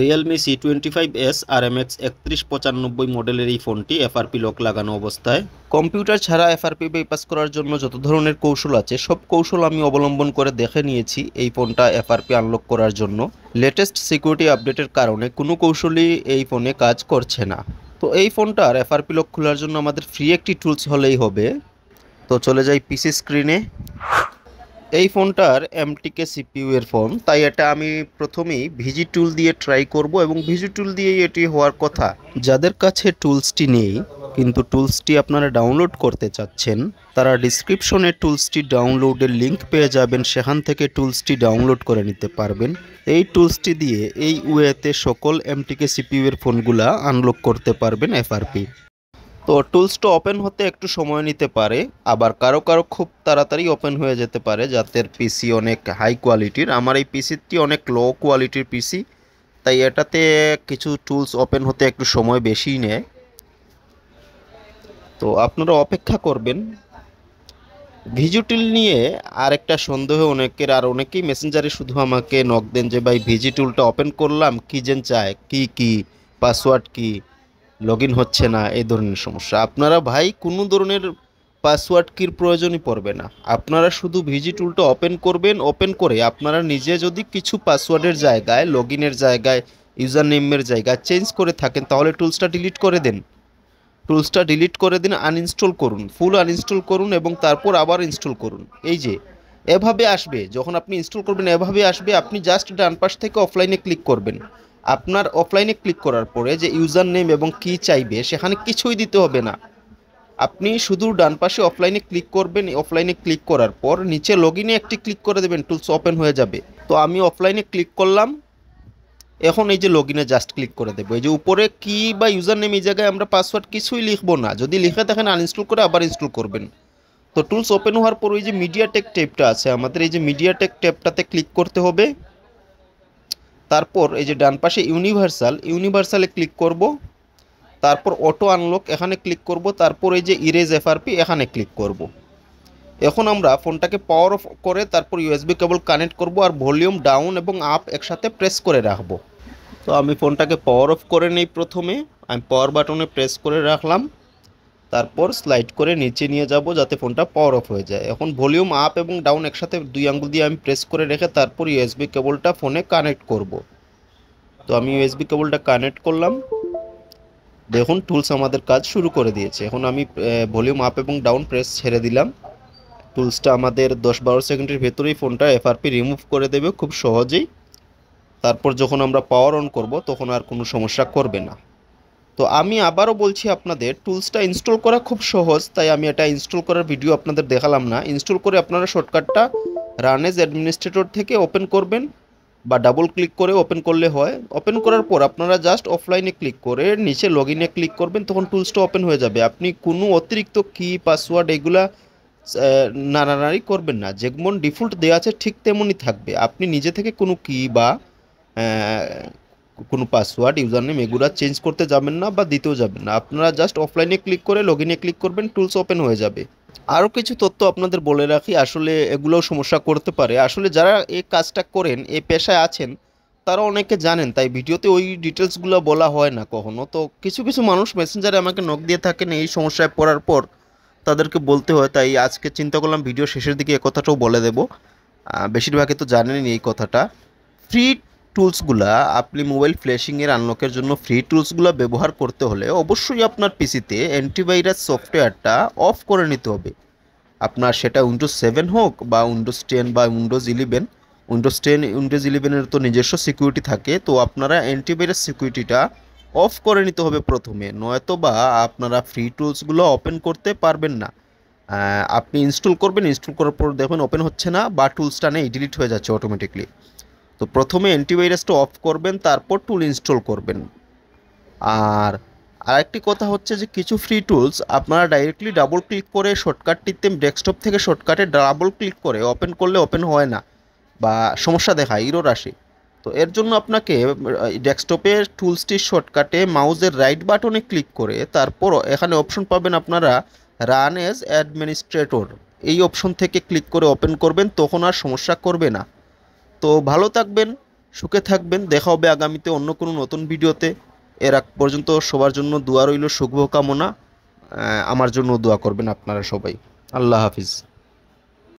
Realme C25s RMX 3195 মডেলের এই ফোনটি এফআরপি লক লাগানো অবস্থায়। কম্পিউটার ছাড়া এফআরপি বাইপাস করার জন্য যত ধরনের কৌশল আছে সব কৌশল আমি অবলম্বন করে দেখে নিয়েছি এই ফোনটা এফআরপি আনলক করার জন্য। লেটেস্ট সিকিউরিটি আপডেটের কারণে কোনো কৌশলই এই ফোনে কাজ করছে না। তো এই ফোনটার এফআরপি লক খোলার জন্য আমাদের ফ্রি একটি টুলস হলেই হবে। তো চলে যাই পিসি স্ক্রিনে। এই ফোনটার MTK CPU এর ফোন, তাই এটা আমি প্রথমেই ভিজি টুল দিয়ে ট্রাই করব এবং ভিজি টুল দিয়েই এটি হওয়ার কথা। যাদের কাছে টুলসটি নেই কিন্তু টুলসটি আপনারা ডাউনলোড করতে চাচ্ছেন তারা ডিসক্রিপশনে টুলসটি ডাউনলোডের লিঙ্ক পেয়ে যাবেন, সেখান থেকে টুলসটি ডাউনলোড করে নিতে পারবেন। এই টুলসটি দিয়ে এই ওয়েতে সকল MTK CPU এর ফোনগুলা আনলক করতে পারবেন এফআরপি। তো টুলসটা ওপেন হতে একটু সময় নিতে পারে, আবার কারো কারো খুব তাড়াতাড়ি ওপেন হয়ে যেতে পারে যাদের পিসি অনেক হাই কোয়ালিটির। আমার এই পিসিটি অনেক লো কোয়ালিটির পিসি, তাই এটাতে কিছু টুলস ওপেন হতে একটু সময় বেশিই নেয়। তো আপনারা অপেক্ষা করবেন। ভিজিটুল নিয়ে আরেকটা সন্দেহ অনেকের, আর অনেকেই মেসেঞ্জারে শুধু আমাকে নক দেন যে ভাই ভিজিটুলটা ওপেন করলাম কি যেন চায়, কি পাসওয়ার্ড কি, লগ ইন হচ্ছে না, এই ধরনের সমস্যা। আপনারা ভাই কোনো ধরনের পাসওয়ার্ড কির প্রয়োজনই পড়বে না। আপনারা শুধু ভিজি টুলটা ওপেন করবেন, ওপেন করে আপনারা নিজে যদি কিছু পাসওয়ার্ডের জায়গায়, লগ ইনের জায়গায়, ইউজার নেমের জায়গায় চেঞ্জ করে থাকেন তাহলে টুলসটা ডিলিট করে দেন। টুলসটা ডিলিট করে দিন, আনইনস্টল করুন, ফুল আনইনস্টল করুন এবং তারপর আবার ইনস্টল করুন। এই যে এভাবে আসবে, যখন আপনি ইনস্টল করবেন এভাবে আসবে। আপনি জাস্ট ডান পাশ থেকে অফলাইনে ক্লিক করবেন। আপনার অফলাইনে ক্লিক করার পরে যে ইউজার নেম এবং কি চাইবে সেখানে কিছুই দিতে হবে না। আপনি শুধু ডান পাশে অফলাইনে ক্লিক করবেন। অফলাইনে ক্লিক করার পর নিচে লগ ইনে একটি ক্লিক করে দেবেন, টুলস ওপেন হয়ে যাবে। তো আমি অফলাইনে ক্লিক করলাম, এখন এই যে লগ ইনে জাস্ট ক্লিক করে দেবো। এই যে উপরে কি বা ইউজার নেম, এই জায়গায় আমরা পাসওয়ার্ড কিছুই লিখবো না। যদি লিখে দেখেন আনইনস্টল করে আবার ইনস্টল করবেন। তো টুলস ওপেন হওয়ার পর ওই যে মিডিয়াটেক ট্যাবটা আছে আমাদের, এই যে মিডিয়াটেক ট্যাবটাতে ক্লিক করতে হবে। তারপর এই যে ডান পাশে ইউনিভার্সালে ক্লিক করব। তারপর অটো আনলক এখানে ক্লিক করব। তারপর এই যে ইরেজ এফআরপি এখানে ক্লিক করব। এখন আমরা ফোনটাকে পাওয়ার অফ করে তারপর ইউএসবি কেবল কানেক্ট করব আর ভলিউম ডাউন এবং আপ একসাথে প্রেস করে রাখবো। তো আমি ফোনটাকে পাওয়ার অফ করে নেই। প্রথমে আমি পাওয়ার বাটনে প্রেস করে রাখলাম, তারপর স্লাইড করে নিচে নিয়ে যাব যাতে ফোনটা পাওয়ার অফ হয়ে যায়। এখন ভলিউম আপ এবং ডাউন একসাথে দুই আঙ্গুল দিয়ে আমি প্রেস করে রেখে তারপর ইউএসবি কেবলটা ফোনে কানেক্ট করব। তো আমি ইউএসবি কেবলটা কানেক্ট করলাম। দেখুন টুলস আমাদের কাজ শুরু করে দিয়েছে। এখন আমি ভলিউম আপ এবং ডাউন প্রেস ছেড়ে দিলাম। টুলসটা আমাদের 10-12 সেকেন্ডের ভেতরেই ফোনটা এফআরপি রিমুভ করে দেবে খুব সহজেই। তারপর যখন আমরা পাওয়ার অন করব তখন আর কোনো সমস্যা করবে না। তো আমি আবারও বলছি আপনাদের, টুলসটা ইনস্টল করা খুব সহজ, তাই আমি এটা ইনস্টল করার ভিডিও আপনাদের দেখালাম না। ইনস্টল করে আপনারা শর্টকাটটা রান এজ অ্যাডমিনিস্ট্রেটর থেকে ওপেন করবেন বা ডাবল ক্লিক করে ওপেন করলে হয়। ওপেন করার পর আপনারা জাস্ট অফলাইনে ক্লিক করে নিচে লগ ইনে ক্লিক করবেন, তখন টুলসটা ওপেন হয়ে যাবে। আপনি কোনো অতিরিক্ত কি পাসওয়ার্ড এগুলা নাড়ানাড়ি করবেন না। যেমন ডিফল্ট দেওয়া আছে ঠিক তেমনই থাকবে। আপনি নিজে থেকে কোনো কি বা কোনো পাসওয়ার্ড, ইউজার নেম এগুলো চেঞ্জ করতে যাবেন না বা দিতেও যাবেন না। আপনারা জাস্ট অফলাইনে ক্লিক করে লগ ইনে ক্লিক করবেন, টুলস ওপেন হয়ে যাবে। আরও কিছু তথ্য আপনাদের বলে রাখি, আসলে এগুলোও সমস্যা করতে পারে। আসলে যারা এই কাজটা করেন, এই পেশায় আছেন, তারা অনেকে জানেন, তাই ভিডিওতে ওই ডিটেলসগুলো বলা হয় না কখনো। তো কিছু কিছু মানুষ মেসেঞ্জারে আমাকে নক দিয়ে থাকেন এই সমস্যায় পড়ার পর, তাদেরকে বলতে হয়। তাই আজকে চিন্তা করলাম ভিডিও শেষের দিকে এ কথাটাও বলে দেব। বেশিরভাগই তো জানেনই এই কথাটা। ফ্রি টুলসগুলা, আপনি মোবাইল ফ্ল্যাশিংয়ের আনলকের জন্য ফ্রি টুলসগুলো ব্যবহার করতে হলে অবশ্যই আপনার পিসিতে অ্যান্টিভাইরাস সফটওয়্যারটা অফ করে নিতে হবে। আপনার সেটা উইন্ডোজ 7 হোক বা উইন্ডোজ 10 বা উইন্ডোজ 11। উইন্ডোজ 10 উইন্ডোজ 11-এর তো নিজস্ব সিকিউরিটি থাকে, তো আপনারা অ্যান্টিভাইরাস সিকিউরিটিটা অফ করে নিতে হবে প্রথমে, নয়তো বা আপনারা ফ্রি টুলসগুলো ওপেন করতে পারবেন না। আপনি ইনস্টল করবেন, ইনস্টল করার পর দেখবেন ওপেন হচ্ছে না বা টুলসটা নেই, ডিলিট হয়ে যাচ্ছে অটোমেটিকলি। তো প্রথমে অ্যান্টিভাইরাসটা অফ করবেন, তারপর টুল ইনস্টল করবেন। আর আরেকটি কথা হচ্ছে যে কিছু ফ্রি টুলস আপনারা ডাইরেক্টলি ডাবল ক্লিক করে শর্টকাটটিতে, ডেস্কটপ থেকে শর্টকাটে ডাবল ক্লিক করে ওপেন করলে ওপেন হয় না বা সমস্যা দেখায়, ইরর আসে। তো এর জন্য আপনাকে ডেস্কটপের টুলসটির শর্টকাটে মাউসের রাইট বাটনে ক্লিক করে তারপর এখানে অপশন পাবেন আপনারা রান এজ অ্যাডমিনিস্ট্রেটর, এই অপশন থেকে ক্লিক করে ওপেন করবেন, তখন আর সমস্যা করবে না। তো ভালো থাকবেন, সুখে থাকবেন। দেখা হবে আগামীতে অন্য কোনো নতুন ভিডিওতে। এর আগ পর্যন্ত সবার জন্য দোয়া রইল, শুভ কামনা। আমার জন্য দোয়া করবেন আপনারা সবাই। আল্লাহ হাফিজ।